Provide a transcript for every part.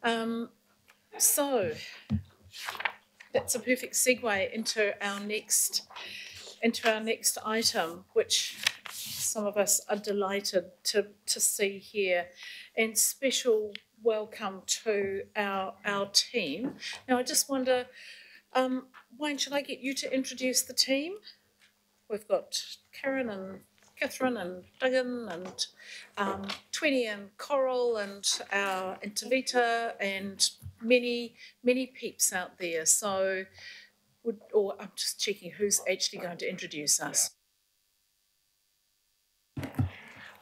Um, so that's a perfect segue into our next item, which some of us are delighted to see here, and special welcome to our team. Now, I just wonder, Wayne, should I get you to introduce the team? We've got Karen and Catherine and Duggan and Twenty and Coral and Tavita and many peeps out there. So, I'm just checking who's actually going to introduce us.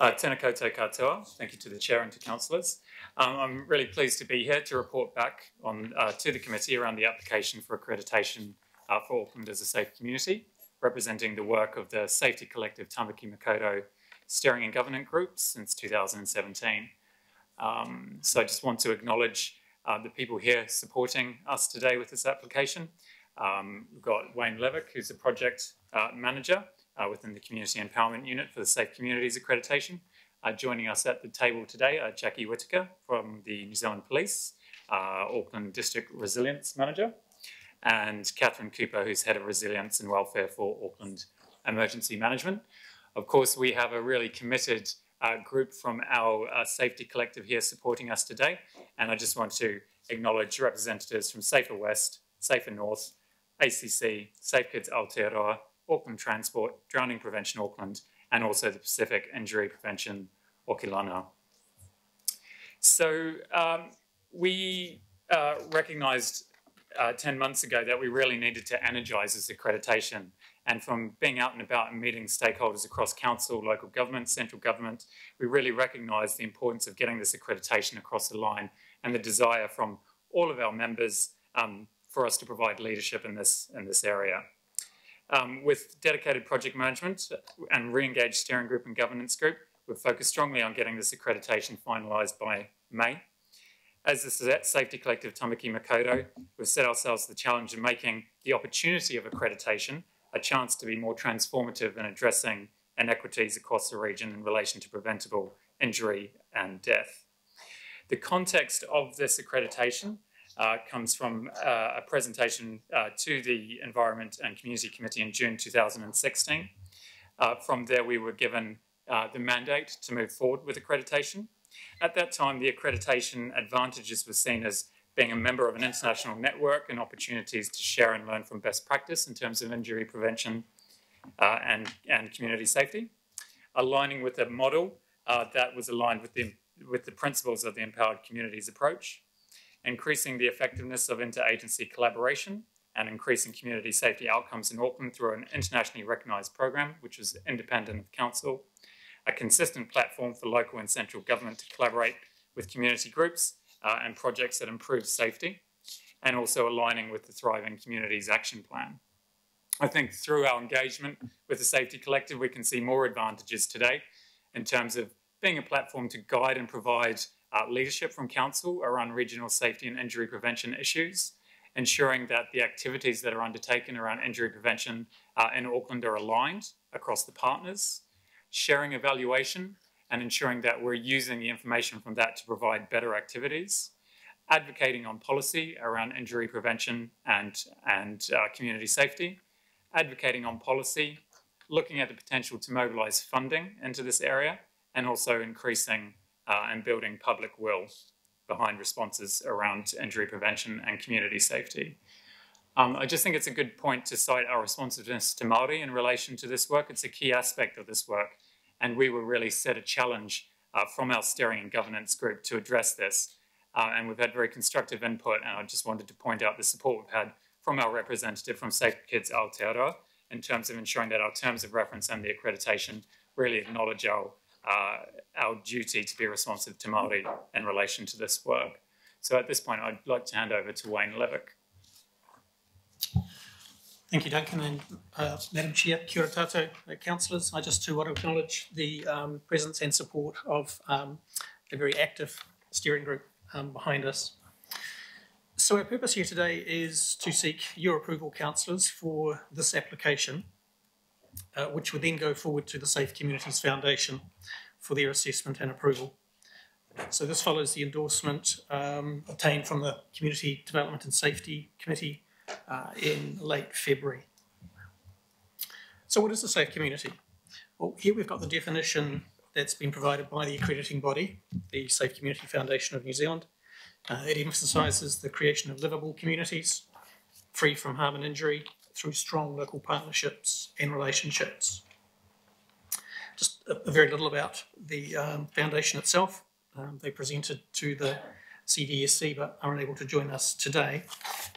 Tēnā koutou katoa. Thank you to the Chair and to councillors. I'm really pleased to be here to report back on to the committee around the application for accreditation for Auckland as a safe community, representing the work of the Safety Collective Tamaki Makaurau Steering and Governance Group since 2017. So I just want to acknowledge the people here supporting us today with this application. We've got Wayne Levick, who's a project manager within the Community Empowerment Unit for the Safe Communities Accreditation. Joining us at the table today are Jackie Whittaker from the New Zealand Police, Auckland District Resilience Manager, and Catherine Cooper, who's Head of Resilience and Welfare for Auckland Emergency Management. Of course, we have a really committed group from our Safety Collective here supporting us today, and I just want to acknowledge representatives from Safer West, Safer North, ACC, Safe Kids Aotearoa, Auckland Transport, Drowning Prevention Auckland, and also the Pacific Injury Prevention Okilana. So we recognised 10 months ago that we really needed to energise this accreditation. And from being out and about and meeting stakeholders across council, local government, central government, we really recognised the importance of getting this accreditation across the line and the desire from all of our members for us to provide leadership in this area. With dedicated project management and re-engaged steering group and governance group, we've focused strongly on getting this accreditation finalised by May. As the Safety Collective Tamaki Makaurau, we've set ourselves the challenge of making the opportunity of accreditation a chance to be more transformative in addressing inequities across the region in relation to preventable injury and death. The context of this accreditation comes from a presentation to the Environment and Community Committee in June 2016. From there, we were given the mandate to move forward with accreditation. At that time, the accreditation advantages were seen as being a member of an international network and opportunities to share and learn from best practice in terms of injury prevention and community safety, aligning with a model that was aligned with the principles of the Empowered Communities approach, increasing the effectiveness of interagency collaboration and increasing community safety outcomes in Auckland through an internationally recognised program, which was independent of council, a consistent platform for local and central government to collaborate with community groups and projects that improve safety, and also aligning with the Thriving Communities Action Plan. I think through our engagement with the Safety Collective, we can see more advantages today in terms of being a platform to guide and provide leadership from council around regional safety and injury prevention issues, ensuring that the activities that are undertaken around injury prevention in Auckland are aligned across the partners, sharing evaluation and ensuring that we're using the information from that to provide better activities, advocating on policy around injury prevention and community safety, advocating on policy, looking at the potential to mobilise funding into this area, and also increasing and building public will behind responses around injury prevention and community safety. I just think it's a good point to cite our responsiveness to Māori in relation to this work. It's a key aspect of this work, and we will really set a challenge from our steering and governance group to address this. And we've had very constructive input, and I just wanted to point out the support we've had from our representative from Safe Kids Aotearoa in terms of ensuring that our terms of reference and the accreditation really acknowledge our duty to be responsive to Māori in relation to this work. So at this point, I'd like to hand over to Wayne Levick. Thank you, Duncan, and Madam Chair, kia ora tātou, councillors. I just too want to acknowledge the presence and support of a very active steering group behind us. So our purpose here today is to seek your approval, councillors, for this application, which would then go forward to the Safe Communities Foundation for their assessment and approval. So this follows the endorsement obtained from the Community Development and Safety Committee in late February. So what is a safe community? Well, here we've got the definition that's been provided by the accrediting body, the Safe Community Foundation of New Zealand. It emphasises the creation of livable communities, free from harm and injury, through strong local partnerships and relationships. Just a very little about the foundation itself. They presented to the CDSC but are unable to join us today.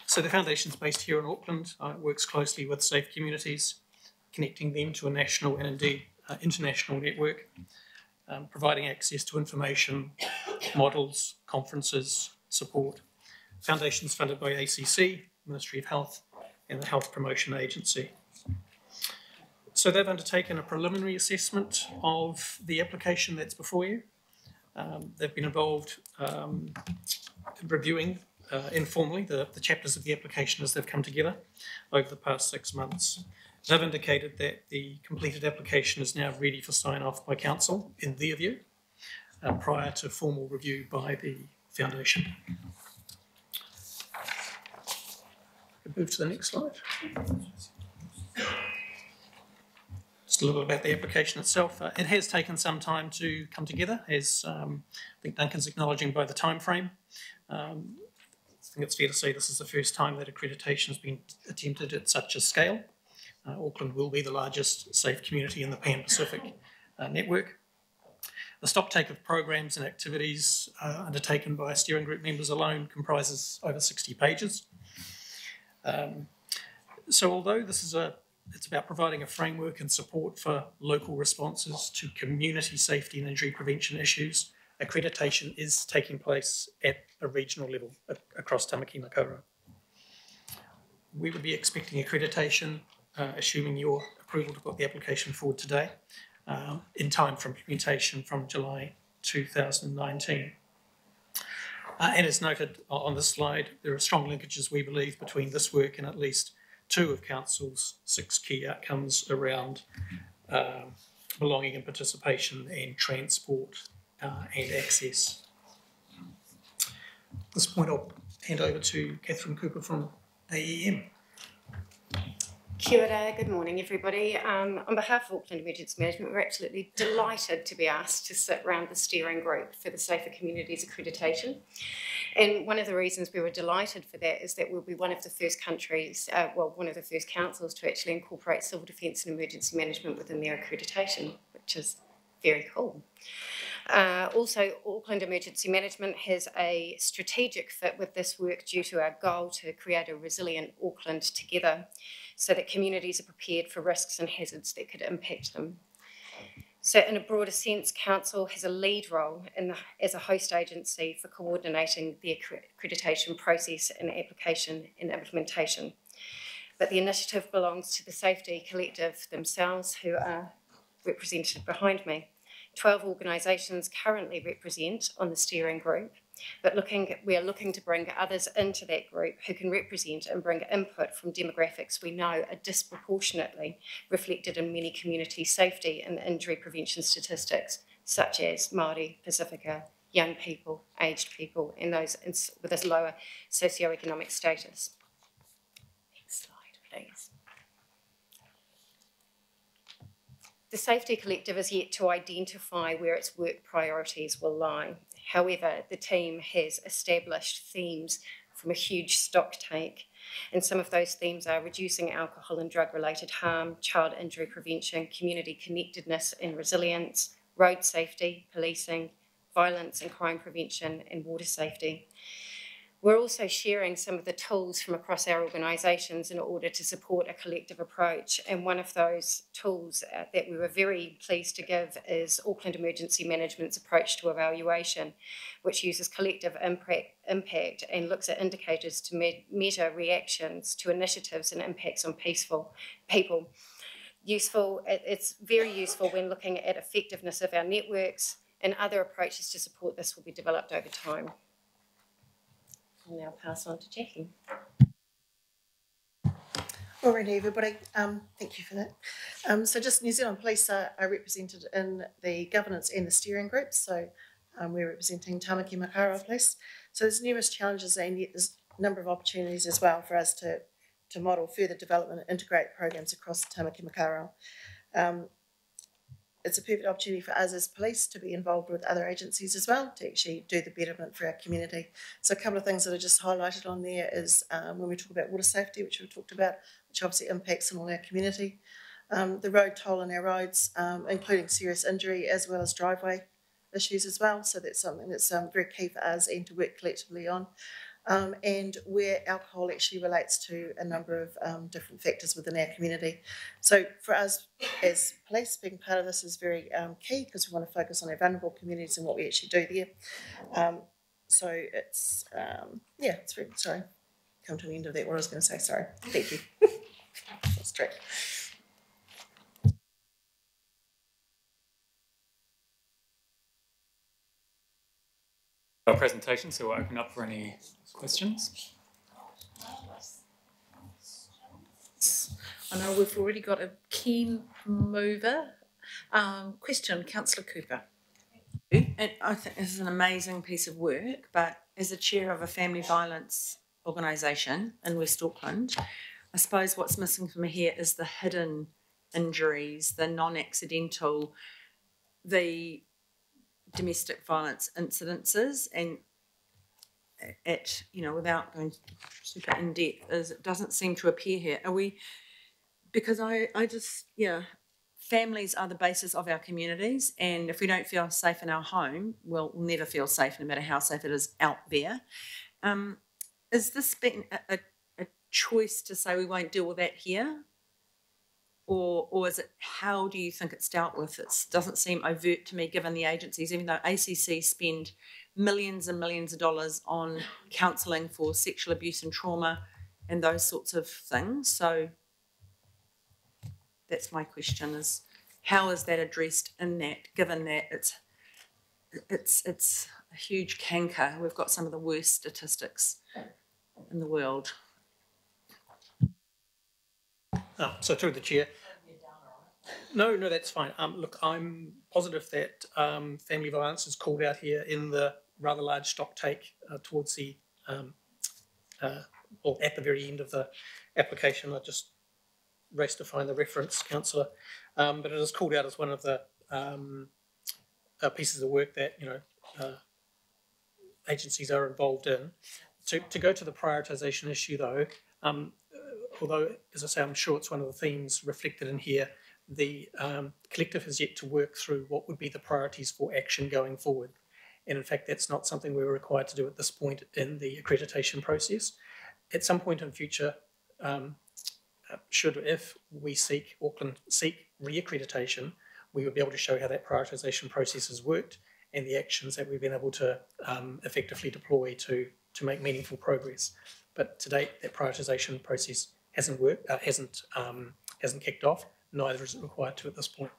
So the foundation is based here in Auckland. It works closely with safe communities, connecting them to a national and indeed international network, providing access to information, models, conferences, support. Foundation is funded by ACC, Ministry of Health, and the Health Promotion Agency. So they've undertaken a preliminary assessment of the application that's before you. They've been involved in reviewing informally the chapters of the application as they've come together over the past 6 months. They've indicated that the completed application is now ready for sign-off by Council, in their view, prior to formal review by the Foundation. Move to the next slide. Just a little bit about the application itself. It has taken some time to come together, as I think Duncan's acknowledging by the time frame. I think it's fair to say this is the first time that accreditation has been attempted at such a scale. Auckland will be the largest safe community in the Pan-Pacific network. The stocktake of programs and activities undertaken by steering group members alone comprises over 60 pages. So although this is it's about providing a framework and support for local responses to community safety and injury prevention issues, accreditation is taking place at a regional level across Tamaki Makaurau. We would be expecting accreditation, assuming your approval to put the application forward today, in time for implementation from July 2019. And as noted on this slide, there are strong linkages, we believe, between this work and at least 2 of Council's 6 key outcomes around belonging and participation and transport and access. At this point, I'll hand over to Catherine Cooper from AEM. Kia ora, good morning everybody. On behalf of Auckland Emergency Management, we're absolutely delighted to be asked to sit around the steering group for the Safer Communities Accreditation. And one of the reasons we were delighted for that is that we'll be one of the first countries, one of the first councils to actually incorporate civil defence and emergency management within their accreditation, which is very cool. Also, Auckland Emergency Management has a strategic fit with this work due to our goal to create a resilient Auckland together so that communities are prepared for risks and hazards that could impact them. So in a broader sense, Council has a lead role as a host agency for coordinating the accreditation process and application and implementation. But the initiative belongs to the Safety Collective themselves, who are represented behind me. 12 organisations currently represent on the steering group, but we are looking to bring others into that group who can represent and bring input from demographics we know are disproportionately reflected in many community safety and injury prevention statistics, such as Māori, Pacifica, young people, aged people, and those with a lower socioeconomic status. Next slide, please. The Safety Collective is yet to identify where its work priorities will lie. However, the team has established themes from a huge stock take, and some of those themes are reducing alcohol and drug-related harm, child injury prevention, community connectedness and resilience, road safety, policing, violence and crime prevention, and water safety. We're also sharing some of the tools from across our organisations in order to support a collective approach. And one of those tools that we were very pleased to give is Auckland Emergency Management's approach to evaluation, which uses collective impact and looks at indicators to measure reactions to initiatives and impacts on people. It's very useful when looking at effectiveness of our networks, and other approaches to support this will be developed over time. I'll now pass on to Jackie. Alrighty, everybody. Thank you for that. So just New Zealand Police are represented in the governance and the steering group. So We're representing Tamaki Makaurau Place. So there's numerous challenges and yet there's a number of opportunities as well for us to model further development and integrate programs across Tamaki Makaurau. It's a perfect opportunity for us as police to be involved with other agencies as well to actually do the betterment for our community. So a couple of things that are just highlighted on there is when we talk about water safety, which we've talked about, which obviously impacts on all our community. The road toll on our roads, including serious injury as well as driveway issues as well. So that's something that's very key for us and to work collectively on. And where alcohol actually relates to a number of different factors within our community. So for us as police, being part of this is very key because we want to focus on our vulnerable communities and what we actually do there. So it's, yeah, it's very, sorry, come to the end of that, what I was going to say, sorry, thank you. That's great. Our presentation, so we'll open up for any questions. I know we've already got a keen mover. Question, Councillor Cooper. And I think this is an amazing piece of work, but as a chair of a family violence organisation in West Auckland, I suppose what's missing from here is the hidden injuries, the non-accidental, the domestic violence incidences, and it, you know, without going super in depth, is it doesn't seem to appear here. Are we, because I just, yeah, families are the basis of our communities, and if we don't feel safe in our home, we'll never feel safe no matter how safe it is out there. Is this been a choice to say we won't deal with that here? Or is it, how do you think it's dealt with? It doesn't seem overt to me, given the agencies, even though ACC spend millions and millions of dollars on counselling for sexual abuse and trauma and those sorts of things. So that's my question, is how is that addressed in that, given that it's a huge canker. We've got some of the worst statistics in the world. So through the chair. No, that's fine. Look, I'm positive that family violence is called out here in the rather large stock take towards the, or at the very end of the application. I just raced to find the reference, councillor, but it is called out as one of the pieces of work that, you know, agencies are involved in. To go to the prioritisation issue though, although, as I say, I'm sure it's one of the themes reflected in here, the collective has yet to work through what would be the priorities for action going forward. And in fact, that's not something we're required to do at this point in the accreditation process. At some point in future, if we seek, Auckland seek re-accreditation, we would be able to show how that prioritisation process has worked and the actions that we've been able to effectively deploy to make meaningful progress. But to date, that prioritisation process hasn't worked, hasn't kicked off. Neither is it required to at this point.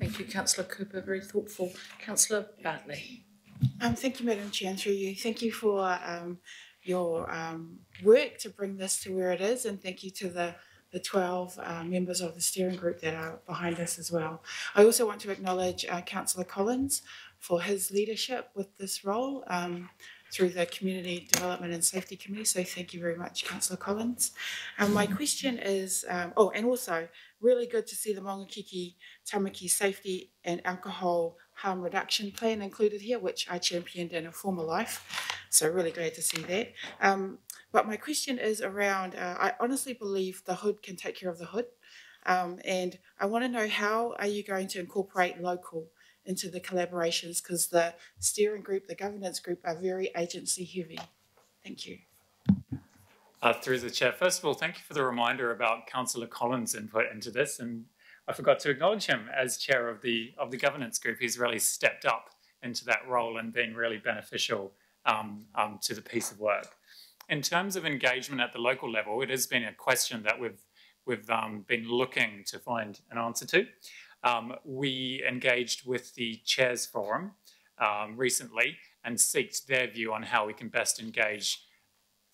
Thank you, Councillor Cooper, very thoughtful. Councillor Bartley. Thank you, Madam Chair, and through you. Thank you for your work to bring this to where it is, and thank you to the 12 members of the steering group that are behind us as well. I also want to acknowledge Councillor Collins for his leadership with this role through the Community Development and Safety Committee, so thank you very much, Councillor Collins. My question is, and also really good to see the Maungakiki Tamaki Safety and Alcohol Harm Reduction Plan included here, which I championed in a former life, so really glad to see that. But my question is around, I honestly believe the hood can take care of the hood, and I want to know, how are you going to incorporate local into the collaborations, because the steering group, the governance group are very agency heavy. Thank you. Through the chair, first of all, thank you for the reminder about Councillor Collins' input into this, and I forgot to acknowledge him as chair of the governance group. He's really stepped up into that role and been really beneficial to the piece of work. In terms of engagement at the local level, it has been a question that we've been looking to find an answer to. We engaged with the Chairs Forum recently and sought their view on how we can best engage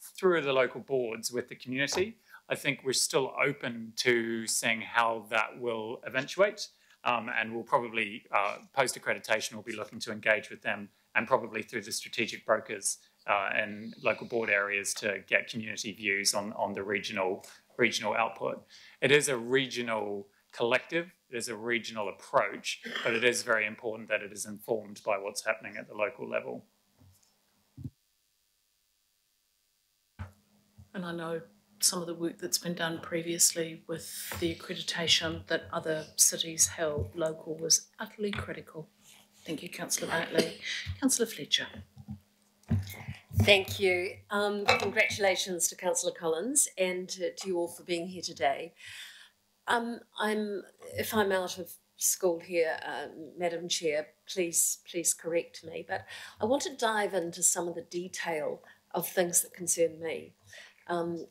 through the local boards with the community. I think we're still open to seeing how that will eventuate. and we'll probably, post-accreditation, we'll be looking to engage with them and probably through the strategic brokers and local board areas to get community views on the regional output. It is a regional collective, it is a regional approach, but it is very important that it is informed by what's happening at the local level. And I know some of the work that's been done previously with the accreditation that other cities held local was utterly critical. Thank you, Councillor Bartley. Councillor Fletcher. Thank you. Congratulations to Councillor Collins and to you all for being here today. If I'm out of school here, Madam Chair, please correct me, but I want to dive into some of the detail of things that concern me.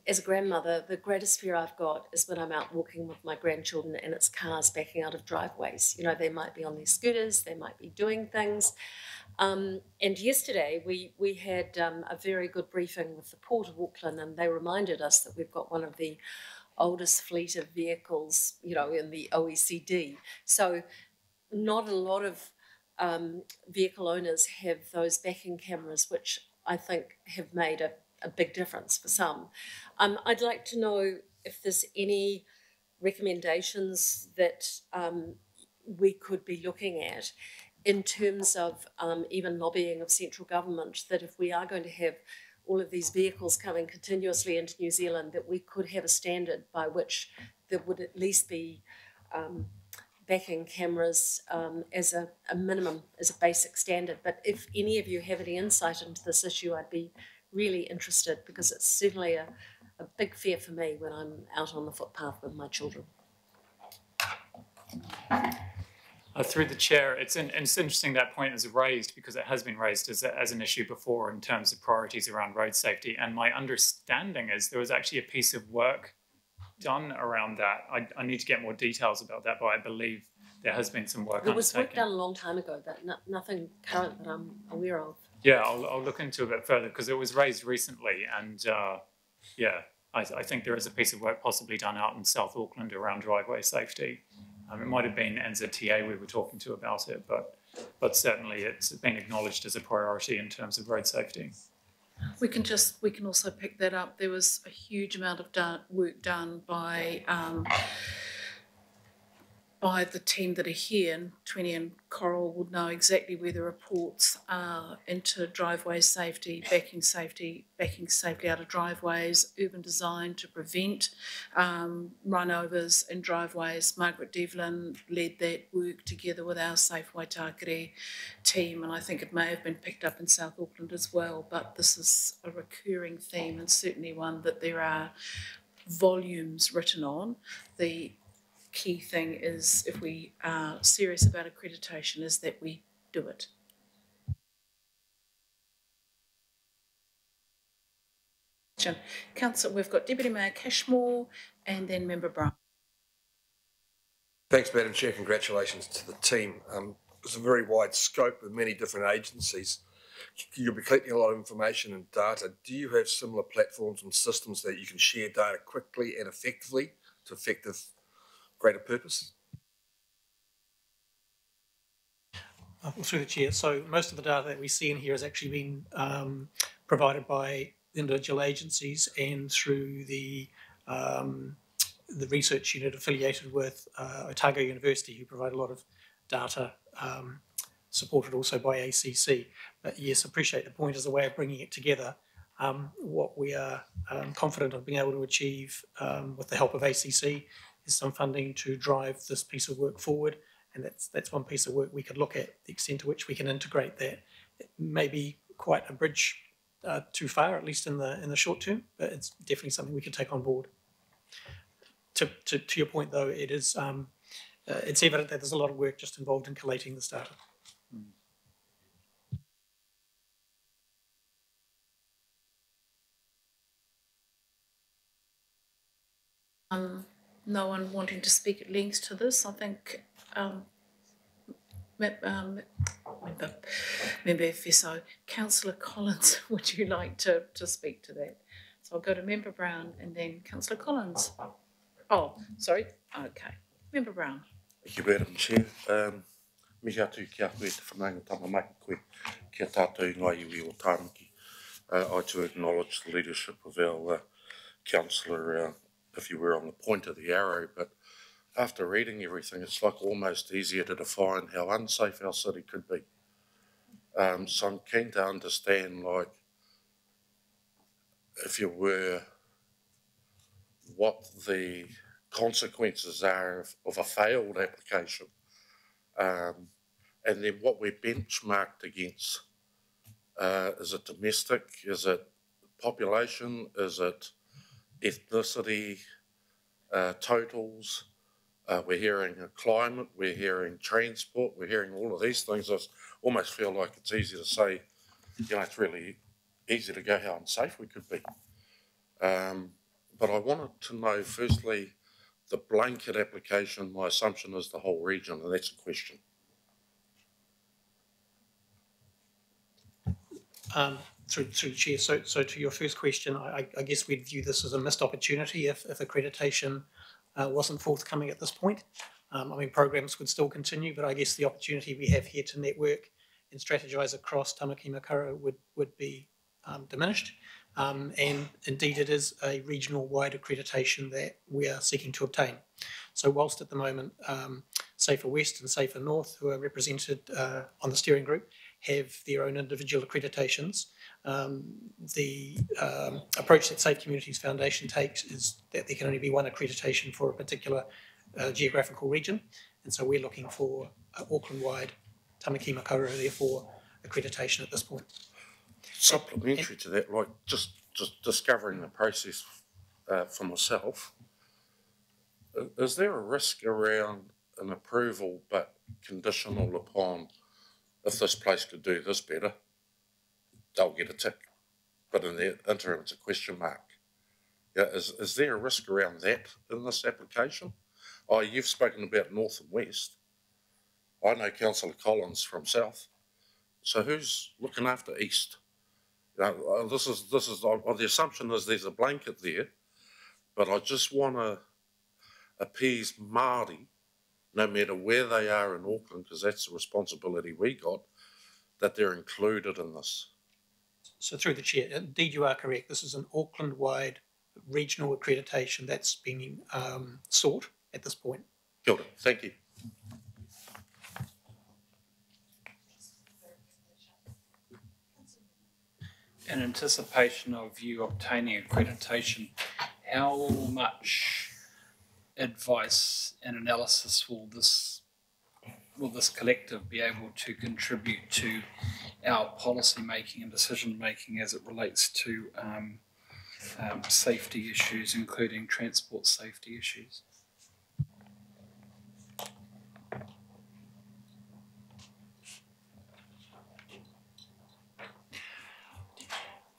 As a grandmother, the greatest fear I've got is when I'm out walking with my grandchildren and it's cars backing out of driveways. You know, they might be on their scooters, they might be doing things. And yesterday we had a very good briefing with the Port of Auckland, and they reminded us that we've got one of the oldest fleet of vehicles, you know, in the OECD. So not a lot of vehicle owners have those backing cameras, which I think have made a big difference for some. I'd like to know if there's any recommendations that we could be looking at in terms of even lobbying of central government, that if we are going to have all of these vehicles coming continuously into New Zealand, that we could have a standard by which there would at least be backing cameras as a minimum, as a basic standard. But if any of you have any insight into this issue, I'd be really interested, because it's certainly a big fear for me when I'm out on the footpath with my children. Through the chair, it's interesting that point is raised, because it has been raised as an issue before in terms of priorities around road safety. And my understanding is there was actually a piece of work done around that. I need to get more details about that, but I believe there has been some work undertaken. There was work done a long time ago, but nothing current that I'm aware of. Yeah, I'll look into it a bit further, because it was raised recently, and yeah, I think there is a piece of work possibly done out in South Auckland around driveway safety. It might have been NZTA we were talking to about it, but certainly it's been acknowledged as a priority in terms of road safety. We can also pick that up. There was a huge amount of work done by the team that are here, and Twenty and Coral would know exactly where the reports are into driveway safety, backing safety out of driveways, urban design to prevent runovers in driveways. Margaret Devlin led that work together with our Safe Waitakere team, and I think it may have been picked up in South Auckland as well, but this is a recurring theme, and certainly one that there are volumes written on. The key thing is, if we are serious about accreditation, is that we do it. Councillor, we've got Deputy Mayor Cashmore and then Member Brown. Thanks, Madam Chair. Congratulations to the team. It's a very wide scope with many different agencies. You'll be collecting a lot of information and data. Do you have similar platforms and systems that you can share data quickly and effectively to effective greater purpose? Through the chair, so most of the data that we see in here has actually been provided by individual agencies and through the research unit affiliated with Otago University, who provide a lot of data, supported also by ACC. But yes, appreciate the point as a way of bringing it together. What we are confident of being able to achieve with the help of ACC is some funding to drive this piece of work forward, and that's one piece of work we could look at, the extent to which we can integrate that. It may be quite a bridge too far, at least in the short term, but it's definitely something we could take on board. To your point though, it is it's evident that there's a lot of work just involved in collating this data. No one wanting to speak at length to this. I think Member Fiso, Councillor Collins, would you like to speak to that? So I'll go to Member Brown and then Councillor Collins. Oh, sorry. Okay. Member Brown. Thank you, Madam Chair. Mi atu ki atu e te whananga tamamaki koe kia tātou ngā iwi o Tāmaki. I too acknowledge the leadership of our councillor, if you were on the point of the arrow, but after reading everything, it's like almost easier to define how unsafe our city could be. So I'm keen to understand, like, if you were, what the consequences are of a failed application, and then what we're benchmarked against. Is it domestic? Is it population? Is it ethnicity? Totals? We're hearing climate, we're hearing transport, we're hearing all of these things. I almost feel like it's easy to say, you know, it's really easy to go how unsafe we could be. But I wanted to know, firstly, the blanket application, my assumption is the whole region, and that's a question. Through the chair, so to your first question, I guess we'd view this as a missed opportunity if accreditation wasn't forthcoming at this point. I mean, programs would still continue, but I guess the opportunity we have here to network and strategise across Tamaki Makaurau would be diminished. And indeed, it is a regional-wide accreditation that we are seeking to obtain. So whilst at the moment, Safer West and Safer North, who are represented on the steering group, have their own individual accreditations, the approach that Safe Communities Foundation takes is that there can only be one accreditation for a particular geographical region. And so we're looking for Auckland-wide Tamaki Makaurau, therefore, accreditation at this point. Supplementary to that, like just discovering the process for myself, is there a risk around an approval but conditional upon, if this place could do this better, they'll get a tick, but in the interim it's a question mark? Yeah, is there a risk around that in this application? Oh, you've spoken about North and West. I know Councillor Collins from South. So who's looking after East? This is the assumption is there's a blanket there, but I just want to appease Māori, no matter where they are in Auckland, because that's the responsibility we got, that they're included in this. So through the chair, indeed you are correct. This is an Auckland-wide regional accreditation that's being sought at this point. Kia ora. Thank you. In anticipation of you obtaining accreditation, how much advice and analysis will this collective be able to contribute to our policy making and decision making as it relates to safety issues, including transport safety issues?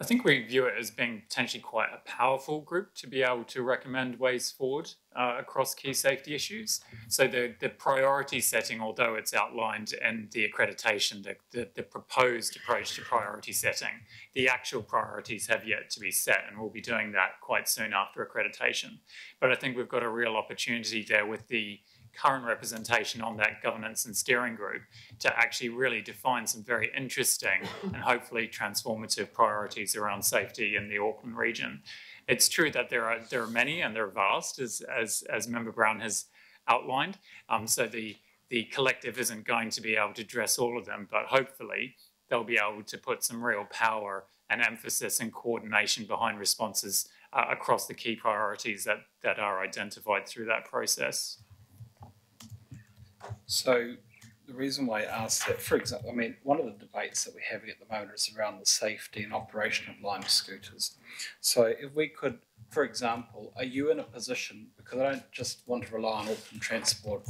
I think we view it as being potentially quite a powerful group to be able to recommend ways forward across key safety issues. So the priority setting, although it's outlined in the accreditation, the proposed approach to priority setting, the actual priorities have yet to be set, and we'll be doing that quite soon after accreditation. But I think we've got a real opportunity there with the current representation on that governance and steering group to actually really define some very interesting and hopefully transformative priorities around safety in the Auckland region. It's true that there are many and they're vast, as Member Brown has outlined. So the collective isn't going to be able to address all of them, but hopefully they'll be able to put some real power and emphasis and coordination behind responses across the key priorities that are identified through that process. So the reason why I asked that, for example, I mean, one of the debates that we're having at the moment is around the safety and operation of Lime scooters. So if we could, for example, are you in a position, because I don't just want to rely on Auckland Transport,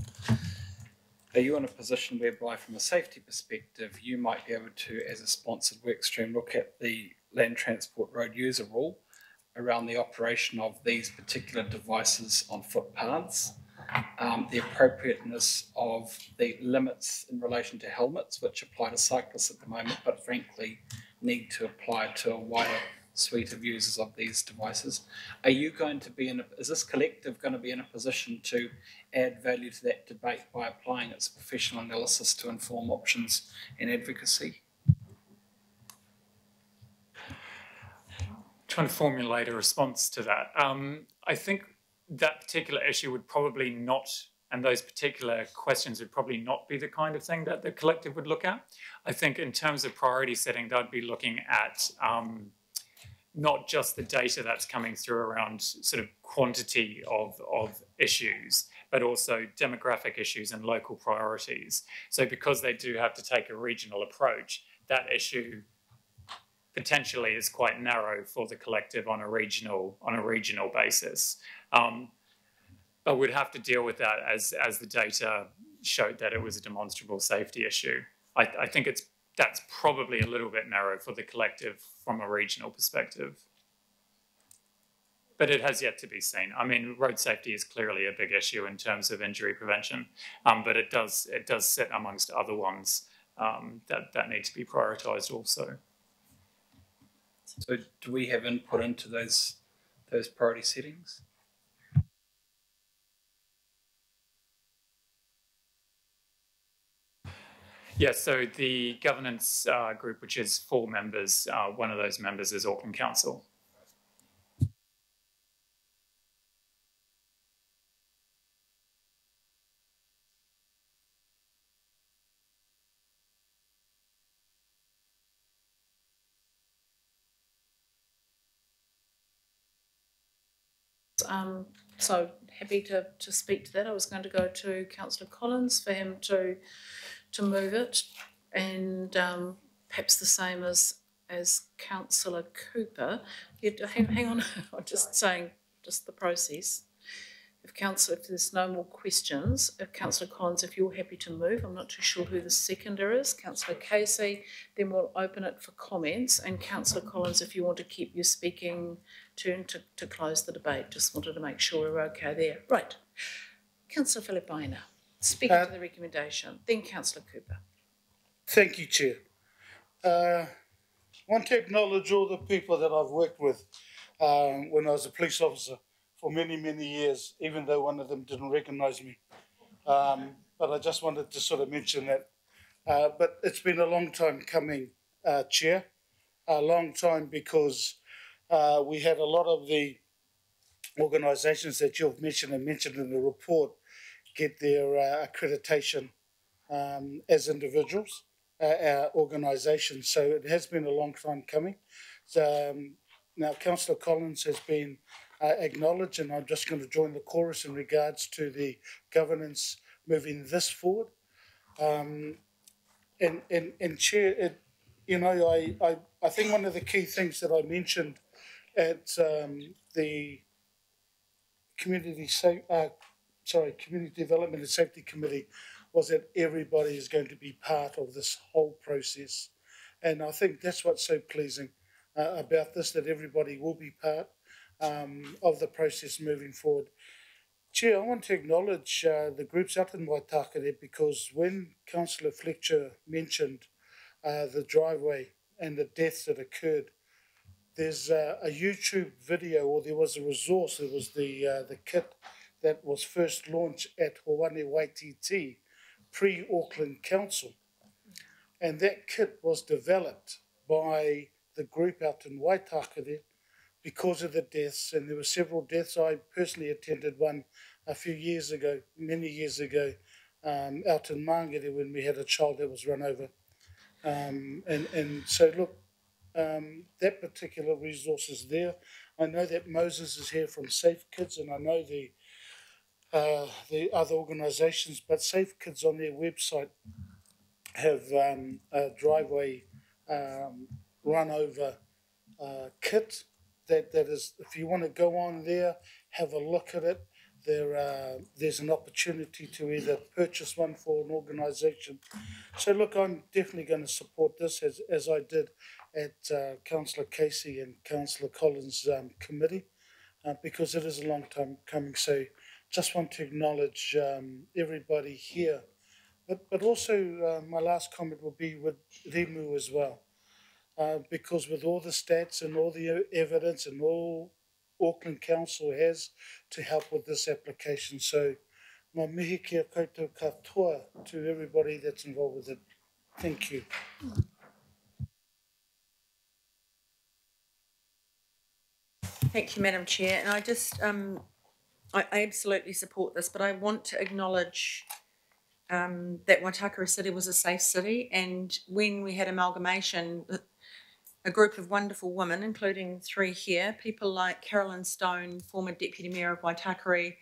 are you in a position whereby from a safety perspective, you might be able to, as a sponsored work stream, look at the Land Transport Road User Rule around the operation of these particular devices on footpaths? The appropriateness of the limits in relation to helmets, which apply to cyclists at the moment, but frankly need to apply to a wider suite of users of these devices. Are you going to be is this collective going to be in a position to add value to that debate by applying its professional analysis to inform options and advocacy? Trying to formulate a response to that. I think that particular issue would probably not, and those particular questions would probably not be the kind of thing that the collective would look at. I think in terms of priority setting, they'd be looking at not just the data that's coming through around sort of quantity of issues, but also demographic issues and local priorities. So because they do have to take a regional approach, that issue potentially is quite narrow for the collective on a regional basis. But we'd have to deal with that as the data showed that it was a demonstrable safety issue. I think that's probably a little bit narrow for the collective from a regional perspective. But it has yet to be seen. I mean, road safety is clearly a big issue in terms of injury prevention, but it does sit amongst other ones that need to be prioritised also. So do we have input into those priority settings? Yes, so the governance group, which is 4 members, one of those members is Auckland Council. So happy to speak to that. I was going to go to Councillor Collins for him to move it, and perhaps the same as Councillor Cooper. Hang on, I'm just saying just the process. If there's no more questions, if Councillor Collins, if you're happy to move, I'm not too sure who the seconder is, Councillor Casey, then we'll open it for comments. And Councillor Collins, if you want to keep your speaking turn to close the debate, just wanted to make sure we're okay there. Right. Councillor Filipaina, speaking to the recommendation, then Councillor Cooper. Thank you, Chair. Want to acknowledge all the people that I've worked with when I was a police officer for many, many years, even though one of them didn't recognise me. But I just wanted to sort of mention that. But it's been a long time coming, Chair. A long time because we had a lot of the organisations that you've mentioned and mentioned in the report get their accreditation as individuals, our organisations. So it has been a long time coming. So, now, Councillor Collins has been acknowledged, and I'm just going to join the chorus in regards to the governance moving this forward. And Chair, I think one of the key things that I mentioned at the Community Development and Safety Committee was that everybody is going to be part of this whole process. And I think that's what's so pleasing about this, that everybody will be part of the process moving forward. Chair, I want to acknowledge the groups out in Waitaka there, because when Councillor Fletcher mentioned the driveway and the deaths that occurred, there's a YouTube video, or there was a resource. It was the kit that was first launched at Hōwane Waititi, pre-Auckland Council. And that kit was developed by the group out in Waitaka there because of the deaths, and there were several deaths. I personally attended one a few years ago, many years ago, out in Mangere when we had a child that was run over. And so, look, that particular resource is there. I know that Moses is here from Safe Kids, and I know the other organisations, but Safe Kids on their website have a driveway run over kit that is, if you want to go on there, have a look at it. There's an opportunity to either purchase one for an organisation. So look, I'm definitely going to support this as I did at Councillor Casey and Councillor Collins' committee, because it is a long time coming. So just want to acknowledge everybody here. But also my last comment will be with Rimu as well. because with all the stats and all the evidence and all Auckland Council has to help with this application. So, ngā mihi kia koutou katoa to everybody that's involved with it. Thank you. Thank you, Madam Chair. And I just, I absolutely support this, but I want to acknowledge that Waitakere City was a safe city. And when we had amalgamation, a group of wonderful women, including 3 here, people like Carolyn Stone, former Deputy Mayor of Waitakere,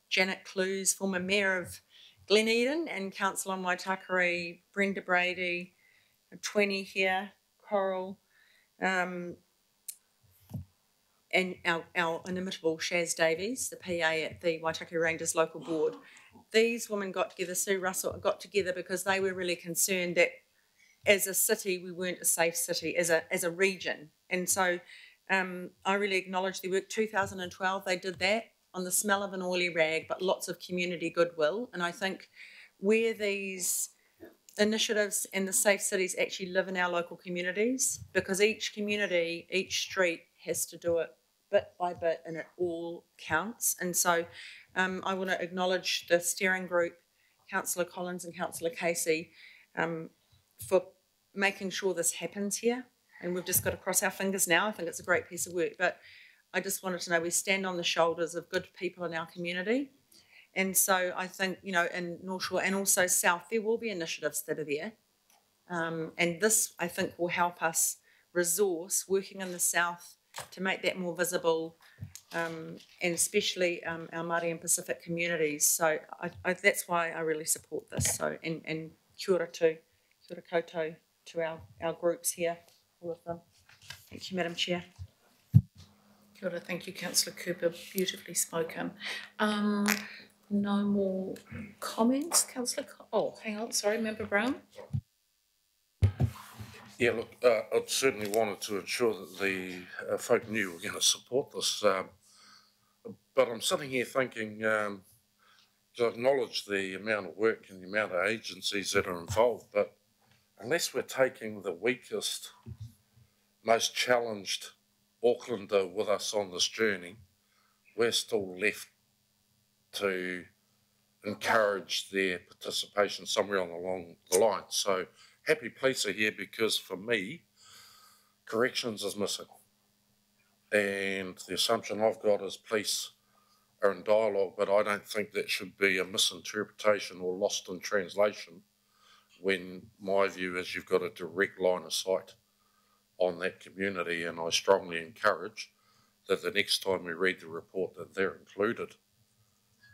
Janet Clues, former Mayor of Glen Eden and Councillor on Waitakere, Brenda Brady, 20 here, Coral, and our inimitable Shaz Davies, the PA at the Waitakere Rangers local board. These women got together, Sue Russell got together because they were really concerned that as a city, we weren't a safe city, as a region. And so I really acknowledge the work. 2012, they did that on the smell of an oily rag, but lots of community goodwill. And I think where these initiatives and the safe cities actually live in our local communities, because each community, each street has to do it bit by bit and it all counts. And so I want to acknowledge the steering group, Councillor Collins and Councillor Casey, for making sure this happens here. And we've just got to cross our fingers now. I think it's a great piece of work, but I just wanted to know we stand on the shoulders of good people in our community. And so I think, you know, in North Shore and also South, there will be initiatives that are there. And this, I think, will help us resource working in the South to make that more visible, and especially our Māori and Pacific communities. So that's why I really support this. So, and kia ora kia ora koutou to our groups here, all of them. Thank you, Madam Chair. Kia ora, thank you, Councillor Cooper, beautifully spoken. No more comments, Councillor? Oh, hang on, sorry, Member Brown. Yeah, look, I certainly wanted to ensure that the folk knew we were going to support this. But I'm sitting here thinking, to acknowledge the amount of work and the amount of agencies that are involved, but unless we're taking the weakest, most challenged Aucklander with us on this journey, we're still left to encourage their participation somewhere along the line. So happy police are here because for me, corrections is missing. And the assumption I've got is police are in dialogue, but I don't think that should be a misinterpretation or lost in translation when my view is you've got a direct line of sight on that community, and I strongly encourage that the next time we read the report that they're included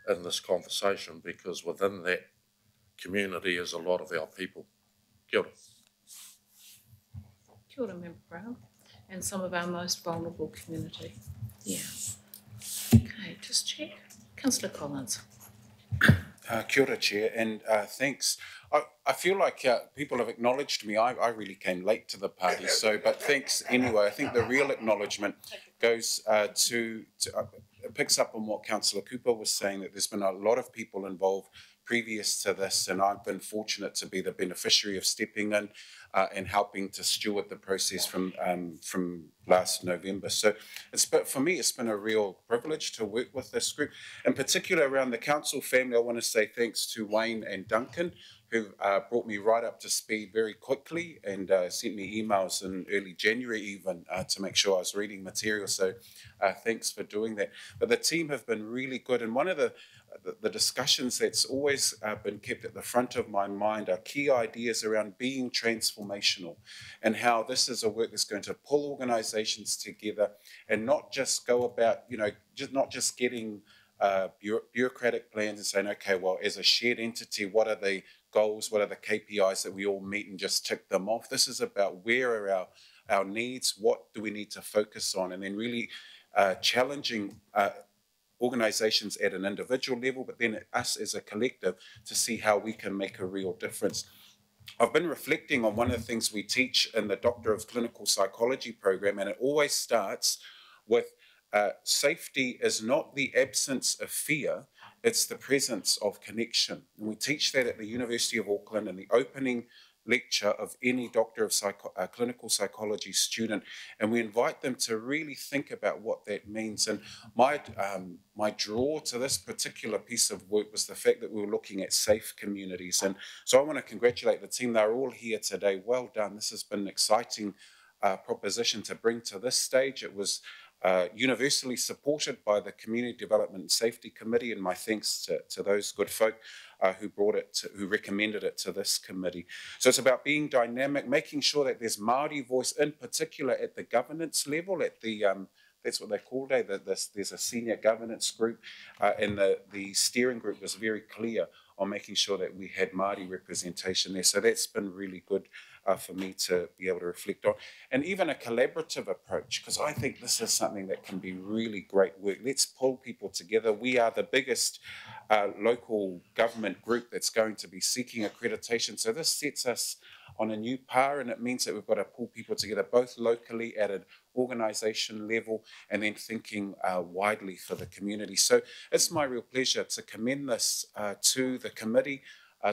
in this conversation, because within that community is a lot of our people. Kia ora. Kia ora, Member Brown. And some of our most vulnerable community. Yeah. Okay, just check. Councillor Collins. Kia ora, Chair, and thanks. I feel like people have acknowledged me. I really came late to the party, but thanks anyway. I think the real acknowledgement goes picks up on what Councillor Cooper was saying, that there's been a lot of people involved previous to this, and I've been fortunate to be the beneficiary of stepping in and helping to steward the process from last November. So for me, it's been a real privilege to work with this group. In particular, around the council family, I want to say thanks to Wayne and Duncan, who brought me right up to speed very quickly and sent me emails in early January even to make sure I was reading material. So thanks for doing that. But the team have been really good. And one of the discussions that's always been kept at the front of my mind are key ideas around being transformational, and how this is a work that's going to pull organisations together and not just go about, not just getting bureaucratic plans and saying, okay, well, as a shared entity, what are the goals, what are the KPIs that we all meet and just tick them off? This is about where are our needs, what do we need to focus on, and then really challenging organisations at an individual level, but then us as a collective to see how we can make a real difference. I've been reflecting on one of the things we teach in the Doctor of Clinical Psychology program, and it always starts with safety is not the absence of fear, it's the presence of connection. And we teach that at the University of Auckland in the opening lecture of any doctor of clinical psychology student, and we invite them to really think about what that means. And my draw to this particular piece of work was the fact that we were looking at safe communities. And so I want to congratulate the team. They're all here today. Well done. This has been an exciting proposition to bring to this stage. It was universally supported by the Community Development and Safety Committee, and my thanks to those good folk who recommended it to this committee. So it's about being dynamic, making sure that there's Māori voice, in particular at the governance level, at the that's what they called it. There's a senior governance group, and the steering group was very clear on making sure that we had Māori representation there. So that's been really good for me to be able to reflect on. And even a collaborative approach, because I think this is something that can be really great work. Let's pull people together. We are the biggest local government group that's going to be seeking accreditation. So this sets us on a new par, and it means that we've got to pull people together, both locally at an organisation level and then thinking widely for the community. So it's my real pleasure to commend this to the committee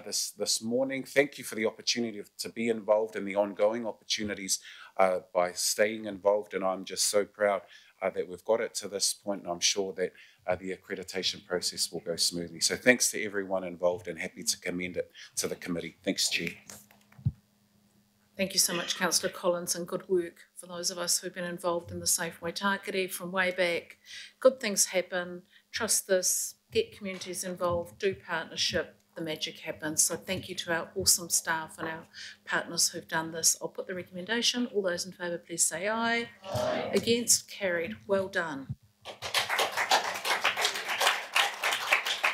this morning. Thank you for the opportunity to be involved in the ongoing opportunities by staying involved, and I'm just so proud that we've got it to this point, and I'm sure that the accreditation process will go smoothly. So thanks to everyone involved, and happy to commend it to the committee. Thanks, Chair. Thank you so much, Councillor Collins, and good work for those of us who've been involved in the Safe Waitakere from way back. Good things happen. Trust this. Get communities involved. Do partnership. The magic happens. So thank you to our awesome staff and our partners who've done this. I'll put the recommendation. All those in favour, please say aye. Aye. Against? Carried. Well done.